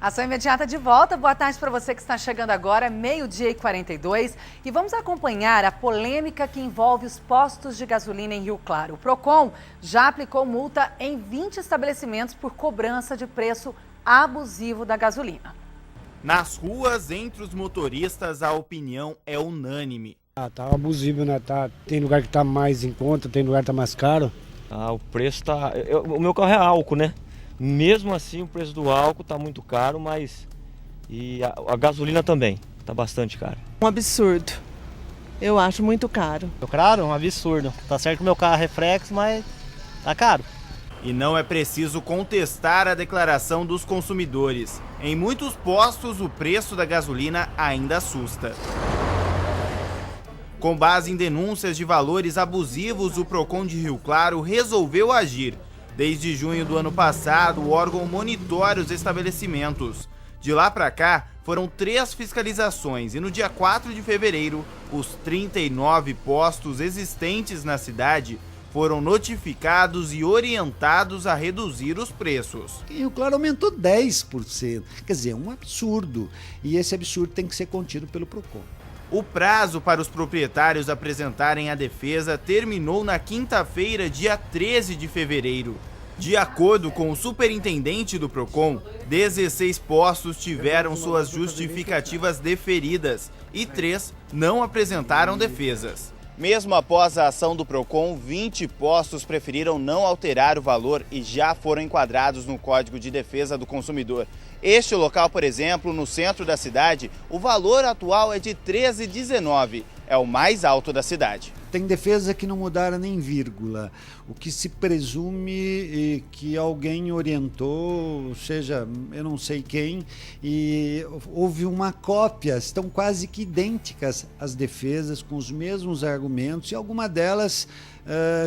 Ação imediata de volta. Boa tarde para você que está chegando agora, 12h42. E vamos acompanhar a polêmica que envolve os postos de gasolina em Rio Claro. O Procon já aplicou multa em 20 estabelecimentos por cobrança de preço abusivo da gasolina. Nas ruas, entre os motoristas, a opinião é unânime. Tá abusivo, né? Tem lugar que tá mais em conta, tem lugar que tá mais caro. O preço tá... O meu carro é álcool, né? Mesmo assim, o preço do álcool tá muito caro, mas... E a gasolina também tá bastante caro. Um absurdo. Eu acho muito caro. Claro, um absurdo. Tá certo que o meu carro é reflexo, mas tá caro. E não é preciso contestar a declaração dos consumidores. Em muitos postos, o preço da gasolina ainda assusta. Com base em denúncias de valores abusivos, o Procon de Rio Claro resolveu agir. Desde junho do ano passado, o órgão monitora os estabelecimentos. De lá para cá, foram 3 fiscalizações e no dia 4 de fevereiro, os 39 postos existentes na cidade foram notificados e orientados a reduzir os preços. Em Rio Claro aumentou 10%, quer dizer, é um absurdo. E esse absurdo tem que ser contido pelo Procon. O prazo para os proprietários apresentarem a defesa terminou na quinta-feira, dia 13 de fevereiro. De acordo com o superintendente do Procon, 16 postos tiveram suas justificativas deferidas e 3 não apresentaram defesas. Mesmo após a ação do Procon, 20 postos preferiram não alterar o valor e já foram enquadrados no Código de Defesa do Consumidor. Este local, por exemplo, no centro da cidade, o valor atual é de R$ 13,19, é o mais alto da cidade. Tem defesa que não mudaram nem vírgula, o que se presume que alguém orientou, seja, eu não sei quem, e houve uma cópia, estão quase que idênticas as defesas, com os mesmos argumentos, e alguma delas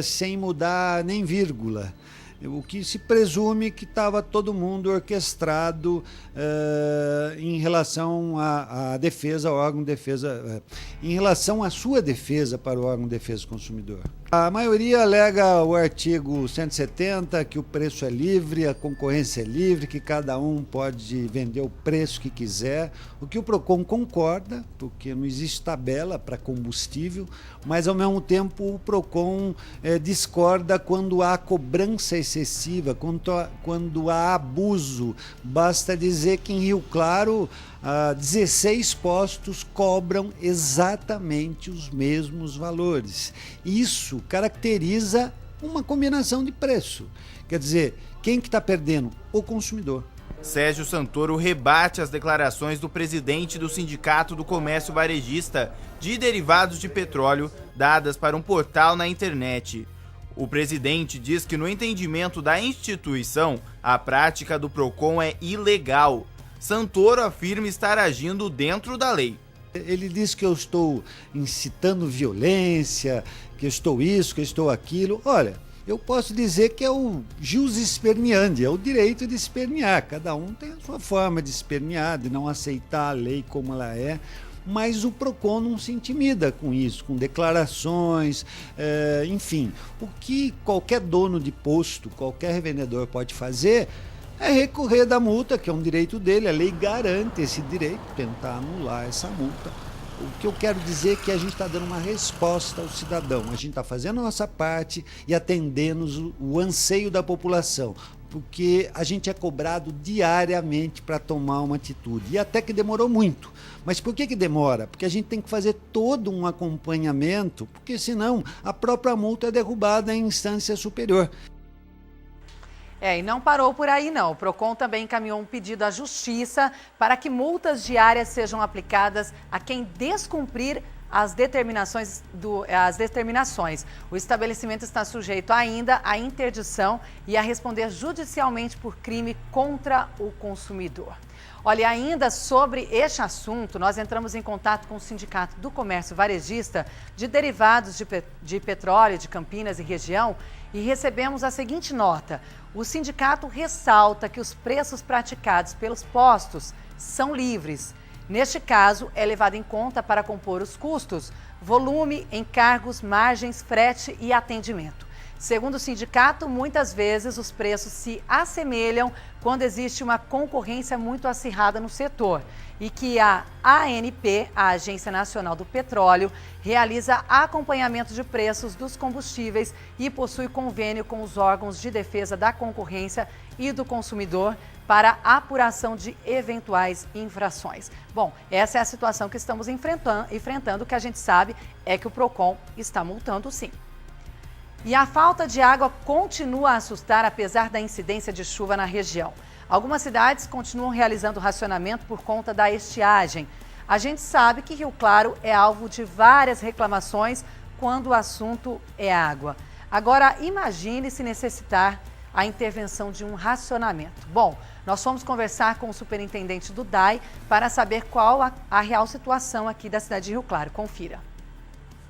sem mudar nem vírgula. O que se presume que estava todo mundo orquestrado em relação à defesa, ao órgão de defesa, em relação à sua defesa para o órgão de defesa do consumidor. A maioria alega o artigo 170, que o preço é livre, a concorrência é livre, que cada um pode vender o preço que quiser, o que o Procon concorda, porque não existe tabela para combustível, mas ao mesmo tempo o Procon discorda quando há cobrança excessiva, quando há abuso. Basta dizer que em Rio Claro 16 postos cobram exatamente os mesmos valores. Isso caracteriza uma combinação de preço. Quer dizer, quem que está perdendo? O consumidor. Sérgio Santoro rebate as declarações do presidente do Sindicato do Comércio Varejista de Derivados de Petróleo, dadas para um portal na internet. O presidente diz que, no entendimento da instituição, a prática do Procon é ilegal. Santoro afirma estar agindo dentro da lei. Ele diz que eu estou incitando violência, que eu estou isso, que eu estou aquilo. Olha, eu posso dizer que é o jus esperneandi, é o direito de espernear. Cada um tem a sua forma de espernear, de não aceitar a lei como ela é. Mas o Procon não se intimida com isso, com declarações, enfim. O que qualquer dono de posto, qualquer revendedor pode fazer é recorrer da multa, que é um direito dele, a lei garante esse direito, tentar anular essa multa. O que eu quero dizer é que a gente está dando uma resposta ao cidadão, a gente está fazendo a nossa parte e atendendo o anseio da população, porque a gente é cobrado diariamente para tomar uma atitude, e até que demorou muito. Mas por que demora? Porque a gente tem que fazer todo um acompanhamento, porque senão a própria multa é derrubada em instância superior. E não parou por aí não. O Procon também encaminhou um pedido à Justiça para que multas diárias sejam aplicadas a quem descumprir as determinações. O estabelecimento está sujeito ainda à interdição e a responder judicialmente por crime contra o consumidor. Olha, ainda sobre este assunto, nós entramos em contato com o Sindicato do Comércio Varejista de Derivados de Petróleo de Campinas e região e recebemos a seguinte nota. O sindicato ressalta que os preços praticados pelos postos são livres. Neste caso, é levado em conta para compor os custos, volume, encargos, margens, frete e atendimento. Segundo o sindicato, muitas vezes os preços se assemelham quando existe uma concorrência muito acirrada no setor e que a ANP, a Agência Nacional do Petróleo, realiza acompanhamento de preços dos combustíveis e possui convênio com os órgãos de defesa da concorrência e do consumidor para apuração de eventuais infrações. Bom, essa é a situação que estamos enfrentando. O que a gente sabe é que o PROCON está multando, sim. E a falta de água continua a assustar, apesar da incidência de chuva na região. Algumas cidades continuam realizando racionamento por conta da estiagem. A gente sabe que Rio Claro é alvo de várias reclamações quando o assunto é água. Agora, imagine se necessitar a intervenção de um racionamento. Bom, nós fomos conversar com o superintendente do DAI para saber qual a real situação aqui da cidade de Rio Claro. Confira.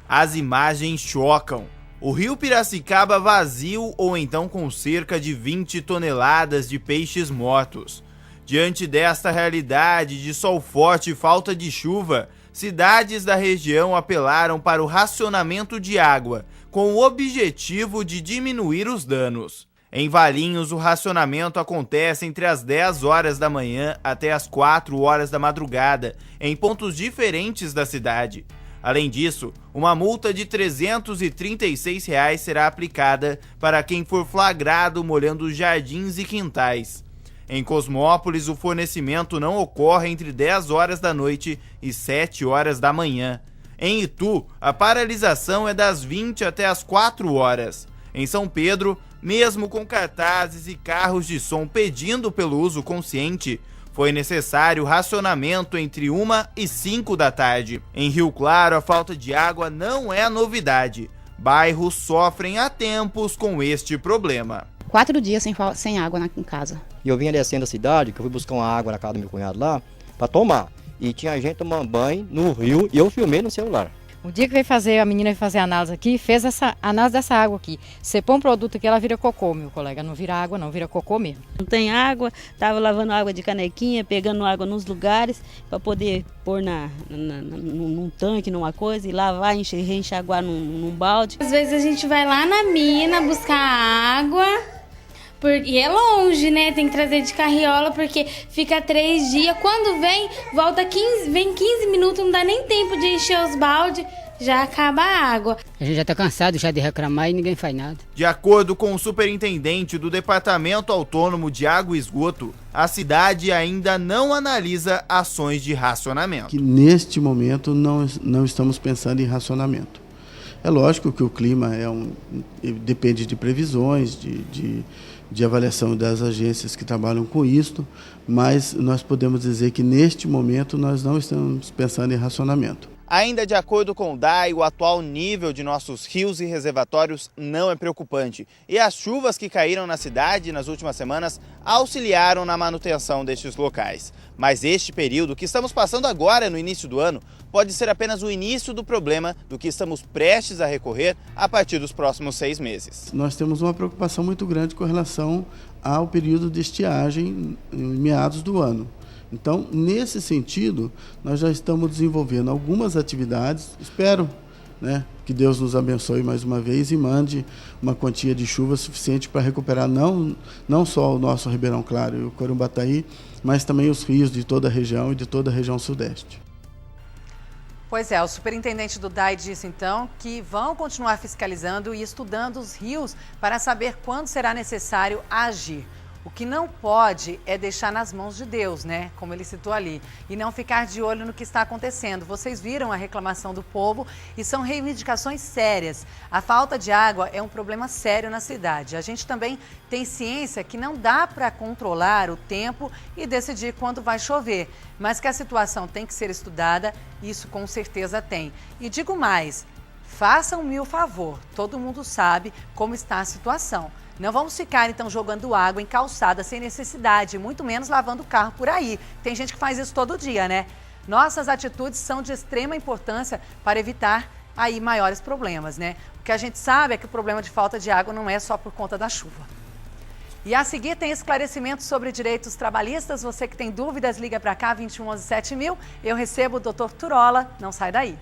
As imagens chocam. O rio Piracicaba vazio ou então com cerca de 20 toneladas de peixes mortos. Diante desta realidade de sol forte e falta de chuva, cidades da região apelaram para o racionamento de água, com o objetivo de diminuir os danos. Em Valinhos, o racionamento acontece entre as 10 horas da manhã até as 4 horas da madrugada, em pontos diferentes da cidade. Além disso, uma multa de R$ 336 será aplicada para quem for flagrado molhando jardins e quintais. Em Cosmópolis, o fornecimento não ocorre entre 10 horas da noite e 7 horas da manhã. Em Itu, a paralisação é das 20 até as 4 horas. Em São Pedro, mesmo com cartazes e carros de som pedindo pelo uso consciente, foi necessário racionamento entre 1 e 5 da tarde. Em Rio Claro, a falta de água não é novidade. Bairros sofrem há tempos com este problema. 4 dias sem água em casa. E eu vinha descendo a cidade, que eu fui buscar uma água na casa do meu cunhado lá, para tomar. E tinha gente tomando banho no rio e eu filmei no celular. O dia que a menina veio fazer a análise aqui, fez essa análise dessa água aqui. Você põe um produto aqui, ela vira cocô, meu colega. Não vira água não, vira cocô mesmo. Não tem água, tava lavando água de canequinha, pegando água nos lugares para poder pôr num tanque, numa coisa, e lavar, reenxaguar num balde. Às vezes a gente vai lá na mina buscar água, e é longe, né? Tem que trazer de carriola porque fica 3 dias. Quando vem, vem 15 minutos, não dá nem tempo de encher os baldes, já acaba a água. A gente já está cansado de reclamar e ninguém faz nada. De acordo com o superintendente do Departamento Autônomo de Água e Esgoto, a cidade ainda não analisa ações de racionamento. Que neste momento não estamos pensando em racionamento. É lógico que o clima depende de previsões, de avaliação das agências que trabalham com isto, mas nós podemos dizer que neste momento nós não estamos pensando em racionamento. Ainda de acordo com o DAI, o atual nível de nossos rios e reservatórios não é preocupante. E as chuvas que caíram na cidade nas últimas semanas auxiliaram na manutenção destes locais. Mas este período que estamos passando agora no início do ano pode ser apenas o início do problema do que estamos prestes a recorrer a partir dos próximos 6 meses. Nós temos uma preocupação muito grande com relação ao período de estiagem em meados do ano. Então, nesse sentido, nós já estamos desenvolvendo algumas atividades. Espero, que Deus nos abençoe mais uma vez e mande uma quantia de chuva suficiente para recuperar não só o nosso Ribeirão Claro e o Corumbataí, mas também os rios de toda a região e de toda a região sudeste. Pois é, o superintendente do DAI disse então que vão continuar fiscalizando e estudando os rios para saber quando será necessário agir. O que não pode é deixar nas mãos de Deus, né? Como ele citou ali. E não ficar de olho no que está acontecendo. Vocês viram a reclamação do povo e são reivindicações sérias. A falta de água é um problema sério na cidade. A gente também tem ciência que não dá para controlar o tempo e decidir quando vai chover. Mas que a situação tem que ser estudada, isso com certeza tem. E digo mais, façam-me o favor. Todo mundo sabe como está a situação. Não vamos ficar, então, jogando água em calçada sem necessidade, muito menos lavando o carro por aí. Tem gente que faz isso todo dia, né? Nossas atitudes são de extrema importância para evitar aí maiores problemas, né? O que a gente sabe é que o problema de falta de água não é só por conta da chuva. E a seguir tem esclarecimentos sobre direitos trabalhistas. Você que tem dúvidas, liga para cá, 21 11 7000. Eu recebo o Dr. Turola. Não sai daí.